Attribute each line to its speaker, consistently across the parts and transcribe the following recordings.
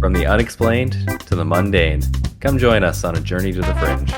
Speaker 1: From the unexplained to the mundane, come join us on a journey to the fringe.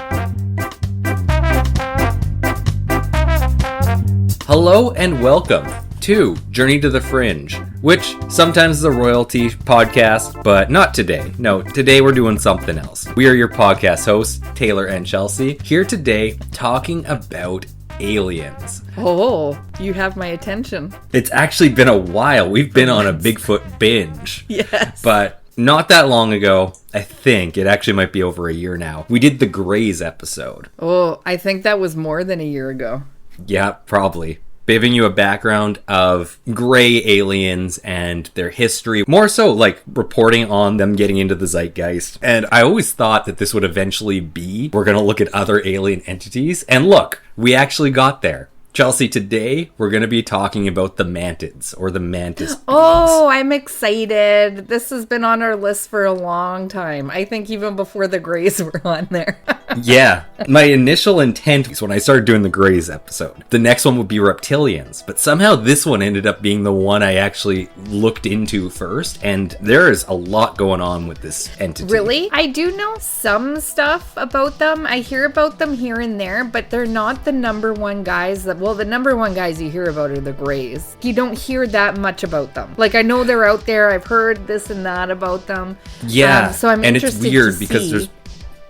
Speaker 1: Hello and welcome to Journey to the Fringe, which sometimes is a royalty podcast, but not today. No, today we're doing something else. We are your podcast hosts, Taylor and Chelsea, here today talking about aliens.
Speaker 2: Oh, you have my attention.
Speaker 1: It's actually been a while. We've been on a Bigfoot binge.
Speaker 2: Yes.
Speaker 1: But not that long ago, I think, it actually might be over a year now, we did the Greys episode.
Speaker 2: Oh, I think that was more than a year ago.
Speaker 1: Yeah, probably. Giving you a background of gray aliens and their history. More so, like, reporting on them getting into the zeitgeist. And I always thought that this would eventually be, we're going to look at other alien entities. And look, we actually got there. Chelsea, today we're going to be talking about the mantids, or the mantis beings.
Speaker 2: Oh, I'm excited. This has been on our list for a long time. I think even before the Greys were on there.
Speaker 1: Yeah, my initial intent was when I started doing the Greys episode. The next one would be reptilians, but somehow this one ended up being the one I actually looked into first, and there is a lot going on with this entity.
Speaker 2: Really? I do know some stuff about them. I hear about them here and there, but they're not the number one guys that... Well, the number one guys you hear about are the Greys. You don't hear that much about them. Like, I know they're out there. I've heard this and that about them.
Speaker 1: Yeah,
Speaker 2: so I'm interested
Speaker 1: it's weird
Speaker 2: to
Speaker 1: because
Speaker 2: see.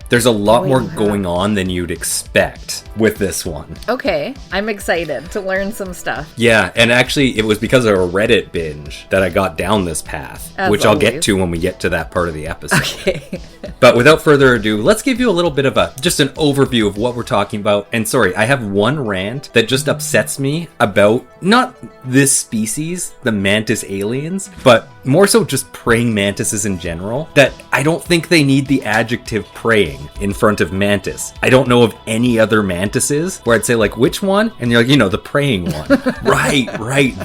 Speaker 1: There's a lot more going on than you'd expect with this one.
Speaker 2: Okay, I'm excited to learn some stuff.
Speaker 1: Yeah, and actually it was because of a Reddit binge that I got down this path, which I'll get to when we get to that part of the episode.
Speaker 2: Okay.
Speaker 1: But without further ado, let's give you a little bit of just an overview of what we're talking about. And sorry, I have one rant that just upsets me about not this species, the mantis aliens, but more so just praying mantises in general, that I don't think they need the adjective praying in front of mantis. I don't know of any other mantises where I'd say, like, which one? And you're like, the praying one. right,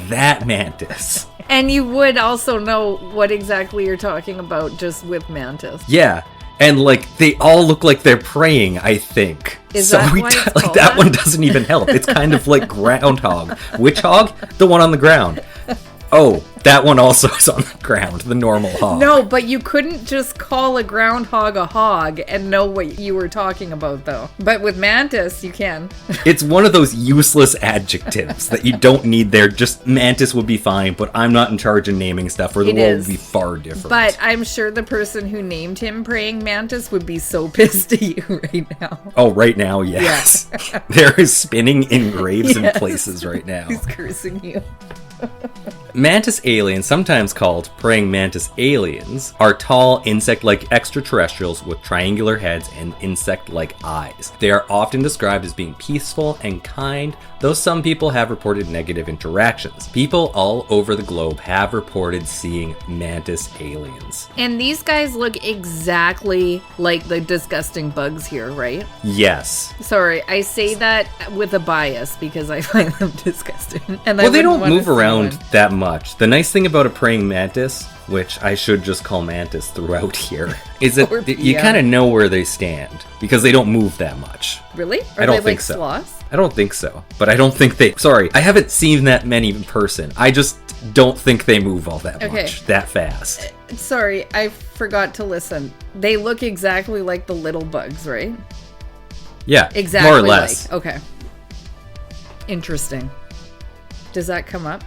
Speaker 1: that mantis.
Speaker 2: And you would also know what exactly you're talking about just with mantis.
Speaker 1: Yeah. And, like, they all look like they're praying, I think.
Speaker 2: Is that why it's called
Speaker 1: that one doesn't even help. It's kind of like groundhog. Which hog? The one on the ground. Oh, that one also is on the ground, the normal hog.
Speaker 2: No, but you couldn't just call a groundhog a hog and know what you were talking about, though. But with mantis, you can.
Speaker 1: It's one of those useless adjectives that you don't need there. Just mantis would be fine, but I'm not in charge of naming stuff, or the world would be far different.
Speaker 2: But I'm sure the person who named him praying mantis would be so pissed at you right now.
Speaker 1: Oh, right now, yes. Yeah. There is spinning in graves in places right now.
Speaker 2: He's cursing you.
Speaker 1: Mantis aliens, sometimes called praying mantis aliens, are tall, insect-like extraterrestrials with triangular heads and insect-like eyes. They are often described as being peaceful and kind, though some people have reported negative interactions. People all over the globe have reported seeing mantis aliens.
Speaker 2: And these guys look exactly like the disgusting bugs here, right?
Speaker 1: Yes.
Speaker 2: Sorry, I say that with a bias because I find them disgusting. And
Speaker 1: well, they don't move around that much. The nice thing about a praying mantis, which I should just call mantis throughout here, is that you kind of know where they stand because they don't move that much.
Speaker 2: Really?
Speaker 1: I don't think so. Sloths? I don't think so. But I don't think they... Sorry, I haven't seen that many in person. I just don't think they move all that much, that fast.
Speaker 2: Sorry, I forgot to listen. They look exactly like the little bugs, right?
Speaker 1: Yeah,
Speaker 2: exactly,
Speaker 1: more or less.
Speaker 2: Okay. Interesting. Does that come up?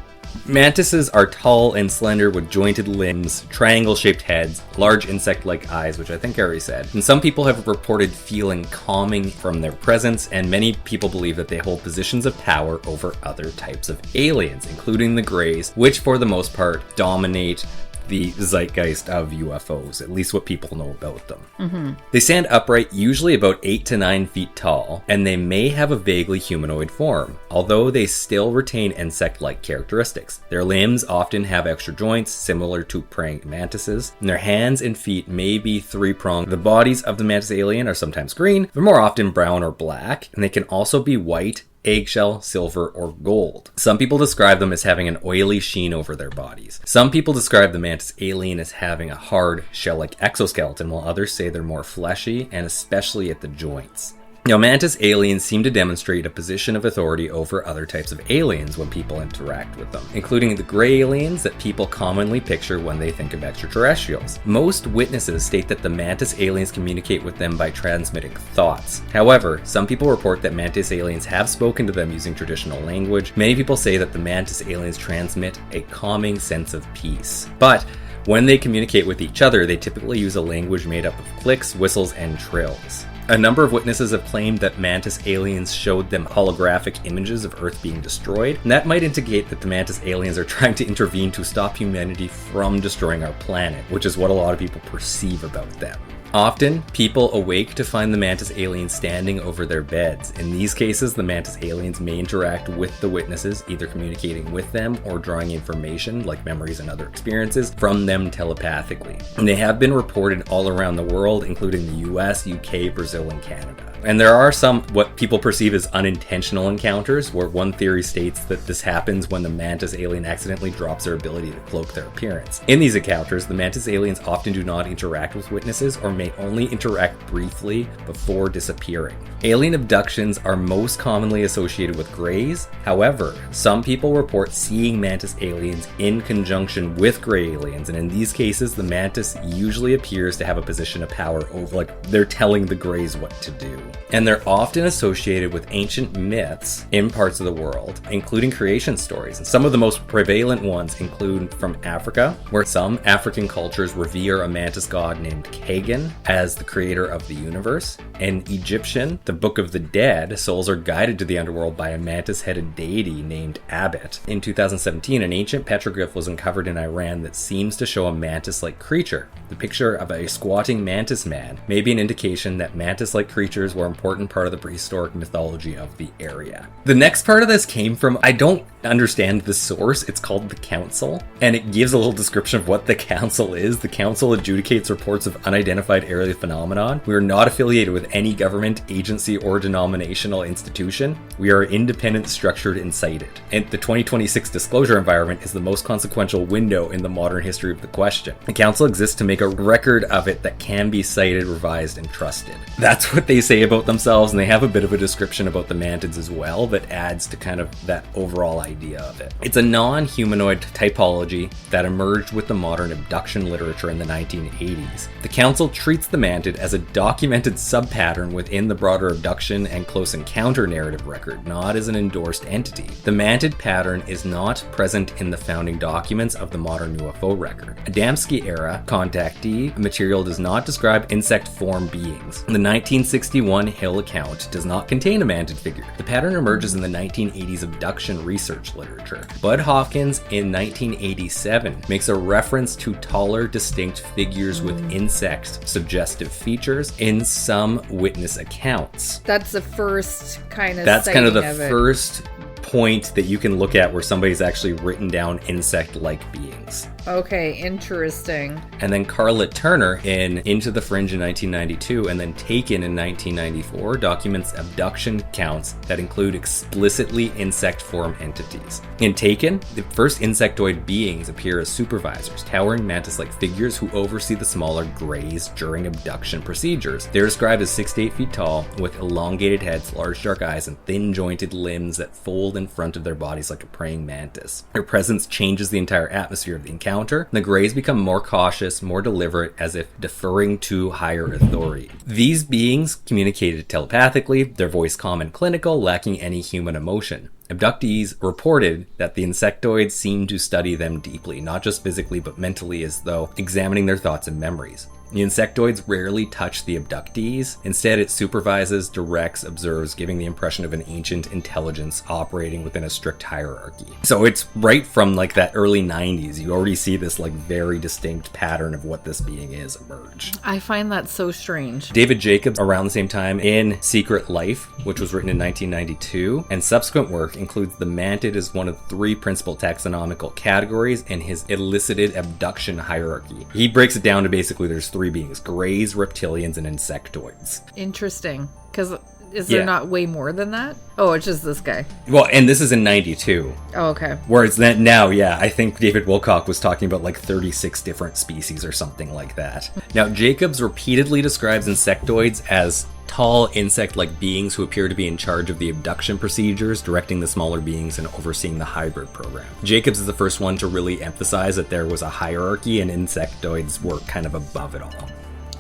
Speaker 1: Mantises are tall and slender with jointed limbs, triangle-shaped heads, large insect-like eyes, which I think I already said. And some people have reported feeling calming from their presence, and many people believe that they hold positions of power over other types of aliens, including the Greys, which for the most part dominate the zeitgeist of UFOs, at least what people know about them. Mm-hmm. They stand upright, usually about 8 to 9 feet tall, and they may have a vaguely humanoid form, although they still retain insect-like characteristics. Their limbs often have extra joints, similar to praying mantises, and their hands and feet may be three-pronged. The bodies of the mantis alien are sometimes green, but more often brown or black, and they can also be white, eggshell, silver, or gold. Some people describe them as having an oily sheen over their bodies. Some people describe the mantis alien as having a hard, shell-like exoskeleton, while others say they're more fleshy, and especially at the joints. Now, Mantis aliens seem to demonstrate a position of authority over other types of aliens when people interact with them, including the gray aliens that people commonly picture when they think of extraterrestrials. Most witnesses state that the Mantis aliens communicate with them by transmitting thoughts. However, some people report that Mantis aliens have spoken to them using traditional language. Many people say that the Mantis aliens transmit a calming sense of peace. But when they communicate with each other, they typically use a language made up of clicks, whistles, and trills. A number of witnesses have claimed that Mantis aliens showed them holographic images of Earth being destroyed, and that might indicate that the Mantis aliens are trying to intervene to stop humanity from destroying our planet, which is what a lot of people perceive about them. Often, people awake to find the Mantis aliens standing over their beds. In these cases, the Mantis aliens may interact with the witnesses, either communicating with them or drawing information, like memories and other experiences, from them telepathically. And they have been reported all around the world, including the US, UK, Brazil, and Canada. And there are some what people perceive as unintentional encounters, where one theory states that this happens when the Mantis alien accidentally drops their ability to cloak their appearance. In these encounters, the Mantis aliens often do not interact with witnesses or may only interact briefly before disappearing. Alien abductions are most commonly associated with greys. However, some people report seeing Mantis aliens in conjunction with gray aliens, and in these cases, the Mantis usually appears to have a position of power over, like they're telling the greys what to do. And they're often associated with ancient myths in parts of the world, including creation stories. And some of the most prevalent ones include from Africa, where some African cultures revere a mantis god named Kagan as the creator of the universe. In Egyptian, the Book of the Dead, souls are guided to the underworld by a mantis-headed deity named Abbot. In 2017, an ancient petroglyph was uncovered in Iran that seems to show a mantis-like creature. The picture of a squatting mantis man may be an indication that mantis-like creatures were an important part of the prehistoric mythology of the area. The next part of this came from, I don't understand the source, it's called the Council, and it gives a little description of what the Council is. The Council adjudicates reports of unidentified aerial phenomenon. We are not affiliated with any government, agency, or denominational institution. We are independent, structured, and cited. And the 2026 disclosure environment is the most consequential window in the modern history of the question. The Council exists to make a record of it that can be cited, revised, and trusted. That's what they say about themselves, and they have a bit of a description about the mantids as well that adds to kind of that overall idea of it. It's a non-humanoid typology that emerged with the modern abduction literature in the 1980s. The Council treats the mantid as a documented sub-pattern within the broader abduction and close encounter narrative record, not as an endorsed entity. The mantid pattern is not present in the founding documents of the modern UFO record. Adamski-era contactee material does not describe insect-form beings. The 1961 Hill account does not contain a mantid figure. The pattern emerges in the 1980s abduction research literature. Budd Hopkins in 1987 makes a reference to taller, distinct figures with insect suggestive features in some witness accounts.
Speaker 2: That's the first kind of
Speaker 1: That's kind of the
Speaker 2: of it.
Speaker 1: first point that you can look at where somebody's actually written down insect-like beings.
Speaker 2: Okay, interesting.
Speaker 1: And then Karla Turner in Into the Fringe in 1992 and then Taken in 1994 documents abduction counts that include explicitly insect-form entities. In Taken, the first insectoid beings appear as supervisors, towering mantis-like figures who oversee the smaller greys during abduction procedures. They're described as 6 to 8 feet tall, with elongated heads, large dark eyes, and thin jointed limbs that fold in front of their bodies like a praying mantis. Their presence changes the entire atmosphere of the encounter. The greys become more cautious, more deliberate, as if deferring to higher authority. These beings communicated telepathically, their voice calm and clinical, lacking any human emotion. Abductees reported that the insectoids seemed to study them deeply, not just physically but mentally, as though examining their thoughts and memories. The insectoids rarely touch the abductees. Instead, it supervises, directs, observes, giving the impression of an ancient intelligence operating within a strict hierarchy. So it's right from like that early 90s. You already see this like very distinct pattern of what this being is emerge.
Speaker 2: I find that so strange.
Speaker 1: David Jacobs, around the same time, in Secret Life, which was written in 1992, and subsequent work includes the mantid as one of 3 principal taxonomical categories in his elicited abduction hierarchy. He breaks it down to basically there's 3 beings: greys, reptilians, and insectoids.
Speaker 2: Interesting. Because is there not way more than that? Oh, it's just this guy.
Speaker 1: Well, and this is in 92.
Speaker 2: Oh, okay.
Speaker 1: Whereas that now, I think David Wilcock was talking about like 36 different species or something like that. Now, Jacobs repeatedly describes insectoids as tall insect-like beings who appear to be in charge of the abduction procedures, directing the smaller beings and overseeing the hybrid program. Jacobs is the first one to really emphasize that there was a hierarchy and insectoids were kind of above it all.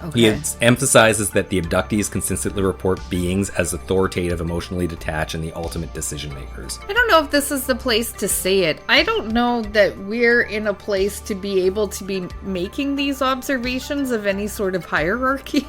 Speaker 2: Okay.
Speaker 1: He emphasizes that the abductees consistently report beings as authoritative, emotionally detached, and the ultimate decision makers.
Speaker 2: I don't know if this is the place to say it. I don't know that we're in a place to be able to be making these observations of any sort of hierarchy.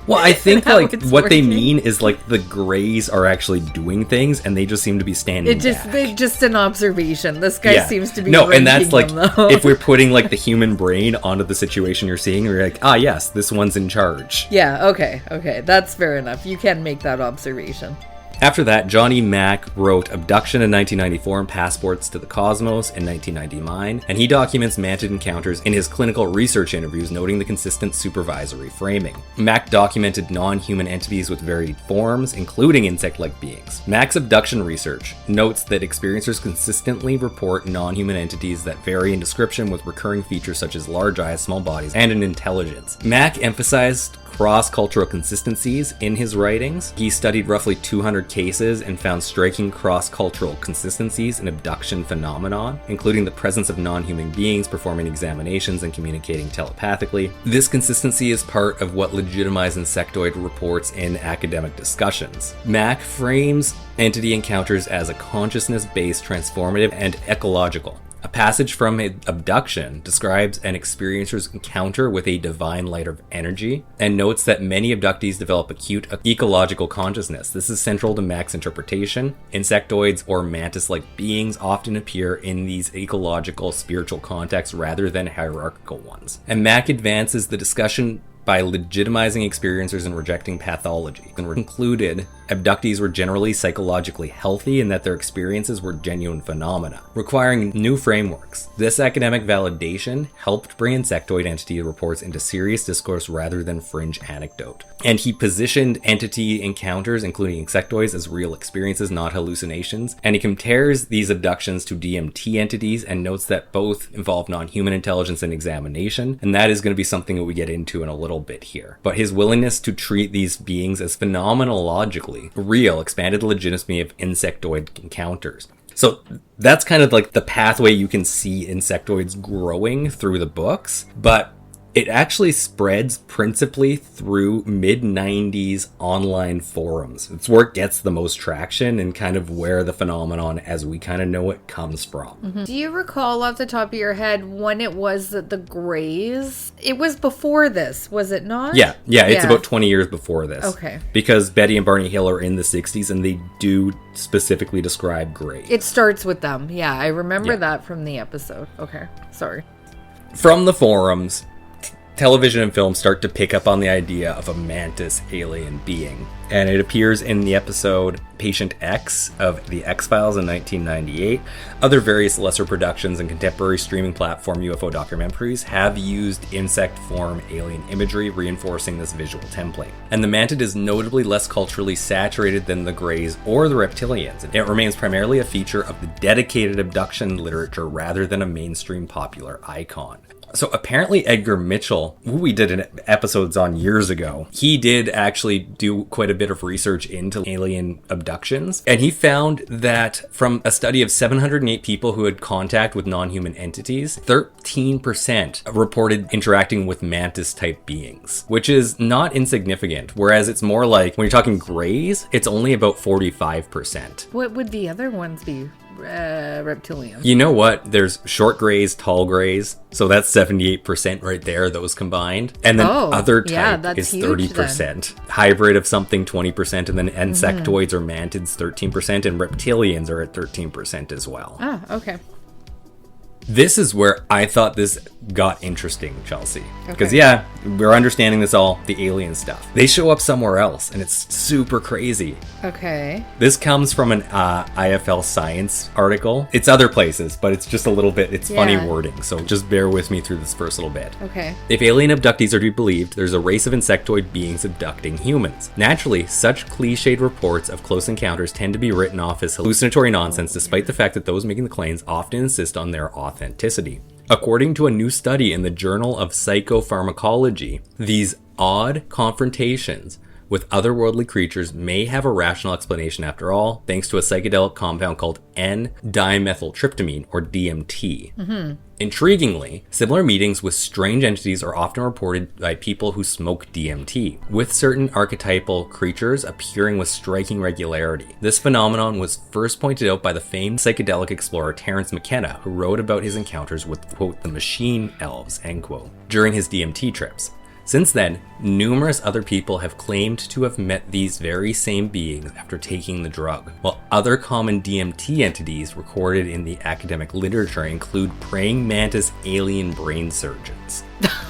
Speaker 1: Well, I think like what they
Speaker 2: working.
Speaker 1: mean is like the Greys are actually doing things, and they just seem to be standing back.
Speaker 2: It's just an observation. This guy seems to be
Speaker 1: and that's like
Speaker 2: them, though.
Speaker 1: if we're putting like the human brain onto the situation you're seeing, we're like, ah, yes, this one's in charge.
Speaker 2: Yeah. Okay. That's fair enough. You can make that observation.
Speaker 1: After that, John E Mack wrote Abduction in 1994 and Passports to the Cosmos in 1999, and he documents mantid encounters in his clinical research interviews, noting the consistent supervisory framing. Mack documented non-human entities with varied forms, including insect-like beings. Mack's abduction research notes that experiencers consistently report non-human entities that vary in description with recurring features such as large eyes, small bodies, and an intelligence. Mack emphasized cross-cultural consistencies in his writings. He studied roughly 200 cases and found striking cross-cultural consistencies in abduction phenomenon, including the presence of non-human beings performing examinations and communicating telepathically. This consistency is part of what legitimized insectoid reports in academic discussions. Mack frames entity encounters as a consciousness-based, transformative, and ecological. A passage from Abduction describes an experiencer's encounter with a divine light of energy and notes that many abductees develop acute ecological consciousness. This is central to Mack's interpretation. Insectoids or mantis-like beings often appear in these ecological spiritual contexts rather than hierarchical ones. And Mack advances the discussion by legitimizing experiencers and rejecting pathology, and concluded abductees were generally psychologically healthy and that their experiences were genuine phenomena, requiring new frameworks. This academic validation helped bring insectoid entity reports into serious discourse rather than fringe anecdote. And he positioned entity encounters, including insectoids, as real experiences, not hallucinations, and he compares these abductions to DMT entities and notes that both involve non-human intelligence and examination, and that is going to be something that we get into in a little bit here. But his willingness to treat these beings as phenomenologically real expanded the legitimacy of insectoid encounters. So that's kind of like the pathway you can see insectoids growing through the books, but it actually spreads principally through mid-90s online forums. It's where it gets the most traction and kind of where the phenomenon as we kind of know it comes from.
Speaker 2: Mm-hmm. Do you recall off the top of your head when it was that the Greys? It was before this, was it not?
Speaker 1: Yeah, it's about 20 years before this.
Speaker 2: Okay.
Speaker 1: Because Betty and Barney Hill are in the 60s and they do specifically describe Greys.
Speaker 2: It starts with them. Yeah, I remember that from the episode. Okay, sorry.
Speaker 1: From the forums, television and film start to pick up on the idea of a mantis alien being, and it appears in the episode Patient X of The X-Files in 1998. Other various lesser productions and contemporary streaming platform UFO documentaries have used insect form alien imagery, reinforcing this visual template. And the mantid is notably less culturally saturated than the Greys or the reptilians. It remains primarily a feature of the dedicated abduction literature rather than a mainstream popular icon. So apparently Edgar Mitchell, who we did episodes on years ago, he did actually do quite a bit of research into alien abductions. And he found that from a study of 708 people who had contact with non-human entities, 13% reported interacting with mantis-type beings, which is not insignificant. Whereas it's more like, when you're talking Greys, it's only about 45%.
Speaker 2: What would the other ones be? Reptilians.
Speaker 1: You know what? There's short Greys, tall Greys. So that's 78% right there, those combined. And then other type is 30%. Then. Hybrid of something, 20%. And then insectoids or mantids, 13%. And reptilians are at 13% as well.
Speaker 2: Oh, okay.
Speaker 1: This is where I thought this got interesting, Chelsea. Because,
Speaker 2: Okay.
Speaker 1: we're understanding this all, the alien stuff. They show up somewhere else, and it's super crazy.
Speaker 2: Okay.
Speaker 1: This comes from an IFL Science article. It's other places, but it's just a little bit, it's funny wording. So just bear with me through this first little bit.
Speaker 2: Okay.
Speaker 1: If alien abductees are to be believed, there's a race of insectoid beings abducting humans. Naturally, such cliched reports of close encounters tend to be written off as hallucinatory nonsense, despite the fact that those making the claims often insist on their authenticity. According to a new study in the Journal of Psychopharmacology, these odd confrontations with otherworldly creatures may have a rational explanation after all, thanks to a psychedelic compound called N-dimethyltryptamine, or DMT. Intriguingly, similar meetings with strange entities are often reported by people who smoke DMT, with certain archetypal creatures appearing with striking regularity. This phenomenon was first pointed out by the famed psychedelic explorer Terence McKenna, who wrote about his encounters with, quote, the machine elves, end quote, during his DMT trips. Since then, numerous other people have claimed to have met these very same beings after taking the drug, while other common DMT entities recorded in the academic literature include praying mantis alien brain surgeons.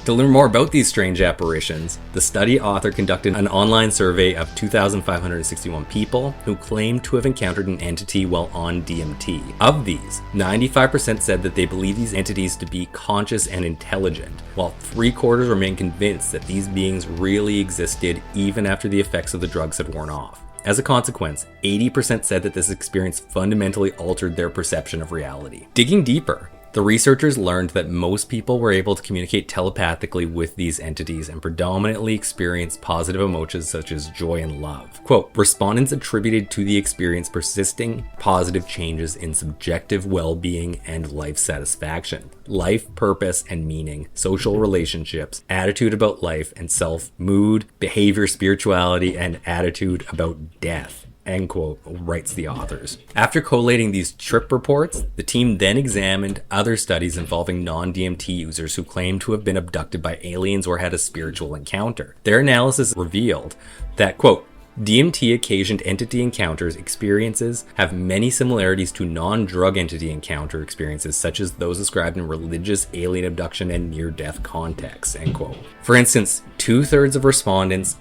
Speaker 1: To learn more about these strange apparitions, the study author conducted an online survey of 2,561 people who claimed to have encountered an entity while on DMT. Of these, 95% said that they believe these entities to be conscious and intelligent, while 3/4 remain convinced that these beings really existed even after the effects of the drugs had worn off. As a consequence, 80% said that this experience fundamentally altered their perception of reality. Digging deeper, the researchers learned that most people were able to communicate telepathically with these entities and predominantly experienced positive emotions such as joy and love. Quote, respondents attributed to the experience persisting positive changes in subjective well-being and life satisfaction, life purpose and meaning, social relationships, attitude about life and self, mood, behavior, spirituality, and attitude about death. End quote, writes the authors. After collating these trip reports, the team then examined other studies involving non-DMT users who claimed to have been abducted by aliens or had a spiritual encounter. Their analysis revealed that, quote, DMT-occasioned entity encounters experiences have many similarities to non-drug entity encounter experiences, such as those described in religious alien abduction and near-death contexts, end quote. For instance, 2/3 of respondents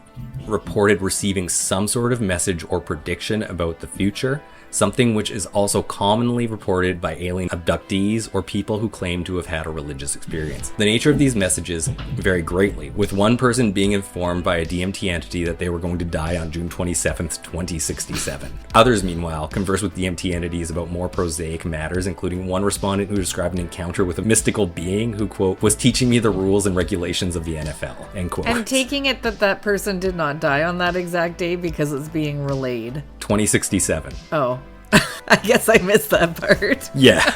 Speaker 1: reported receiving some sort of message or prediction about the future, something which is also commonly reported by alien abductees or people who claim to have had a religious experience. The nature of these messages vary greatly, with one person being informed by a DMT entity that they were going to die on June 27th, 2067. Others, meanwhile, converse with DMT entities about more prosaic matters, including one respondent who described an encounter with a mystical being who, quote, was teaching me the rules and regulations of the NFL, end quote.
Speaker 2: And taking it that that person did not die on that exact day because it's being relayed.
Speaker 1: 2067.
Speaker 2: Oh. I guess I missed that part.
Speaker 1: Yeah.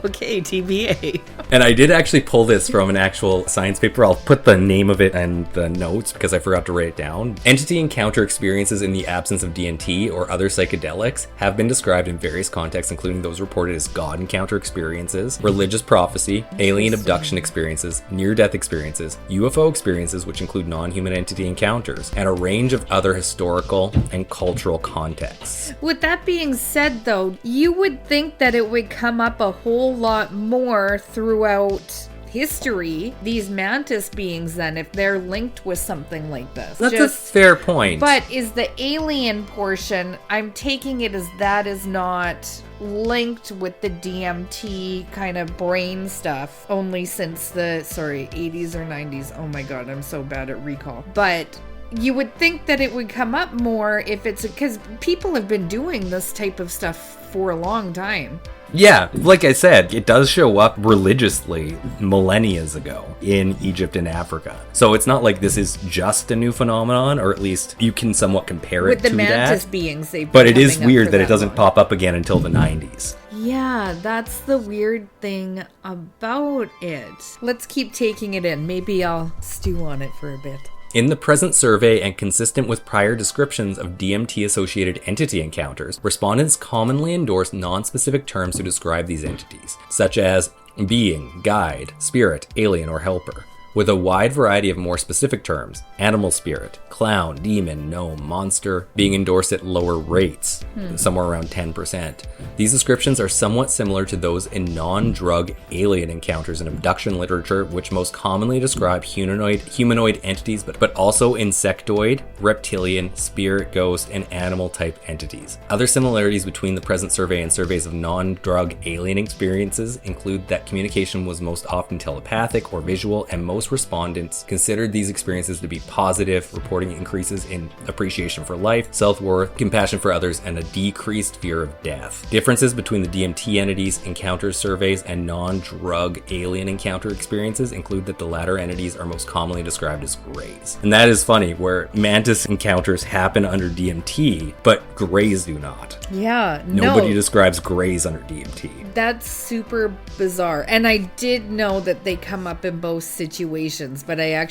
Speaker 2: Okay, TBA.
Speaker 1: And I did actually pull this from an actual science paper. I'll put the name of it and the notes because I forgot to write it down. Entity encounter experiences in the absence of DMT or other psychedelics have been described in various contexts, including those reported as God encounter experiences, religious prophecy, alien abduction experiences, near-death experiences, UFO experiences, which include non-human entity encounters, and a range of other historical and cultural contexts.
Speaker 2: With that being said, though, you would think that it would come up a whole lot more throughout history, these mantis beings, then, if they're linked with something like this.
Speaker 1: That's a fair point.
Speaker 2: But is the alien portion, I'm taking it as that is not linked with the DMT kind of brain stuff, only since the, 80s or 90s. Oh my god, I'm so bad at recall. But you would think that it would come up more if it's, because people have been doing this type of stuff for a long time.
Speaker 1: Yeah, like I said, it does show up religiously millennia ago in Egypt and Africa. So it's not like this is just a new phenomenon, or at least you can somewhat compare it to that.
Speaker 2: With the mantis beings,
Speaker 1: but it is weird that it doesn't pop up again until the 90s.
Speaker 2: Yeah, that's the weird thing about it. Let's keep taking it in. Maybe I'll stew on it for a bit.
Speaker 1: In the present survey, and consistent with prior descriptions of DMT-associated entity encounters, respondents commonly endorse non-specific terms to describe these entities, such as being, guide, spirit, alien, or helper, with a wide variety of more specific terms, animal spirit, clown, demon, gnome, monster, being endorsed at lower rates, somewhere around 10%. These descriptions are somewhat similar to those in non-drug alien encounters in abduction literature, which most commonly describe humanoid entities, but also insectoid, reptilian, spirit, ghost, and animal-type entities. Other similarities between the present survey and surveys of non-drug alien experiences include that communication was most often telepathic or visual, and most most respondents considered these experiences to be positive, reporting increases in appreciation for life, self-worth, compassion for others, and a decreased fear of death. Differences between the DMT entities, encounters surveys, and non-drug alien encounter experiences include that the latter entities are most commonly described as greys. And that is funny, where Mantis encounters happen under DMT, but greys do not.
Speaker 2: Yeah,
Speaker 1: Nobody describes greys under DMT.
Speaker 2: That's super bizarre. And I did know that they come up in both situations, but I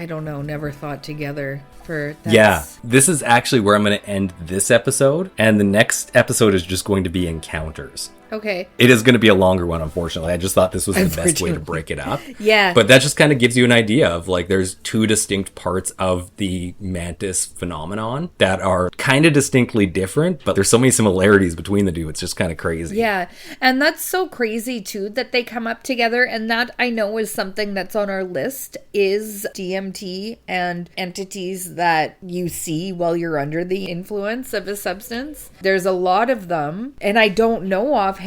Speaker 2: don't know, never thought together for that.
Speaker 1: Yeah, this is actually where I'm going to end this episode, and the next episode is just going to be encounters.
Speaker 2: Okay.
Speaker 1: It is going to be a longer one, unfortunately. I just thought this was the best way to break it up.
Speaker 2: Yeah.
Speaker 1: But that just kind of gives you an idea of, like, there's two distinct parts of the Mantis phenomenon that are kind of distinctly different, but there's so many similarities between the two. It's just kind of crazy.
Speaker 2: Yeah. And that's so crazy, too, that they come up together. And that I know is something that's on our list is DMT and entities that you see while you're under the influence of a substance. There's a lot of them. And I don't know offhand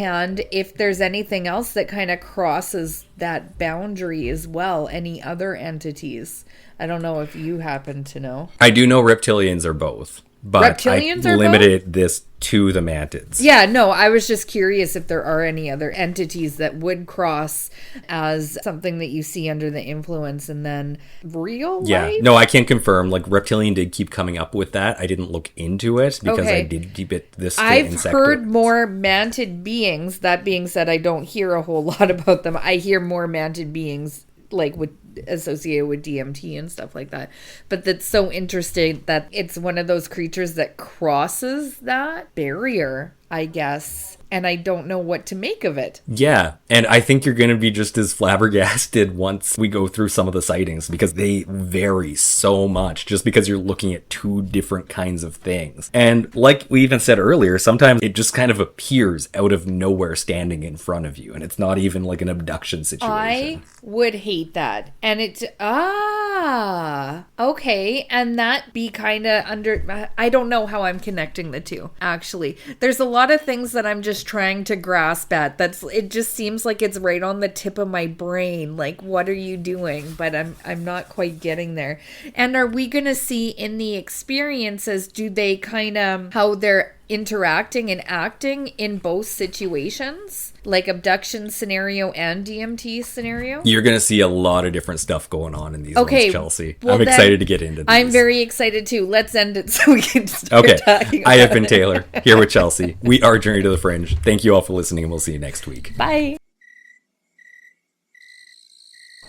Speaker 2: if there's anything else that kind of crosses that boundary as well. Any other entities? I don't know if you happen to know.
Speaker 1: I do know reptilians are both, but
Speaker 2: reptilians
Speaker 1: I limited this to the mantids.
Speaker 2: Yeah, no, I was just curious if there are any other entities that would cross as something that you see under the influence and then real life?
Speaker 1: No, I can't confirm. Like, reptilian did keep coming up with that. I didn't look into it because I did keep it this to
Speaker 2: I've
Speaker 1: insectoids.
Speaker 2: heard more mantid beings. That being said, I don't hear a whole lot about them. I hear more mantid beings like associated with DMT and stuff like that. But that's so interesting that it's one of those creatures that crosses that barrier, I guess. And I don't know what to make of it.
Speaker 1: Yeah, and I think you're going to be just as flabbergasted once we go through some of the sightings, because they vary so much just because you're looking at two different kinds of things. And like we even said earlier, sometimes it just kind of appears out of nowhere standing in front of you, and it's not even like an abduction situation.
Speaker 2: I would hate that. And it's, okay. And that be kind of under, I don't know how I'm connecting the two, actually. There's a lot of things that I'm just trying to grasp at. It just seems like it's right on the tip of my brain. Like, what are you doing? But I'm not quite getting there. And are we going to see in the experiences, do they kind of, how they're interacting and acting in both situations? Like abduction scenario and DMT scenario?
Speaker 1: You're going to see a lot of different stuff going on in these ones, Chelsea.
Speaker 2: Well,
Speaker 1: I'm excited to get into these.
Speaker 2: I'm very excited too. Let's end it so we can start talking about
Speaker 1: I have been Taylor, here with Chelsea. We are Journey to the Fringe. Thank you all for listening, and we'll see you next week.
Speaker 2: Bye.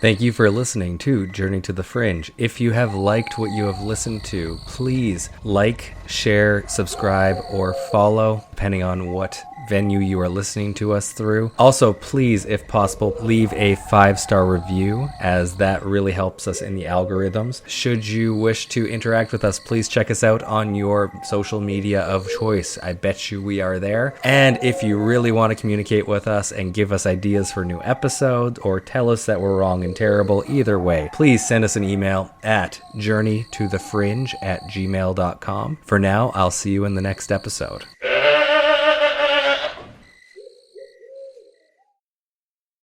Speaker 1: Thank you for listening to Journey to the Fringe. If you have liked what you have listened to, please like, share, subscribe, or follow, depending on what venue you are listening to us through. Also, please, if possible, leave a 5-star review, as that really helps us in the algorithms. Should you wish to interact with us, please check us out on your social media of choice. I bet you we are there. And if you really want to communicate with us and give us ideas for new episodes, or tell us that we're wrong and terrible, either way, please send us an email at journeytothefringe@gmail.com. For now, I'll see you in the next episode.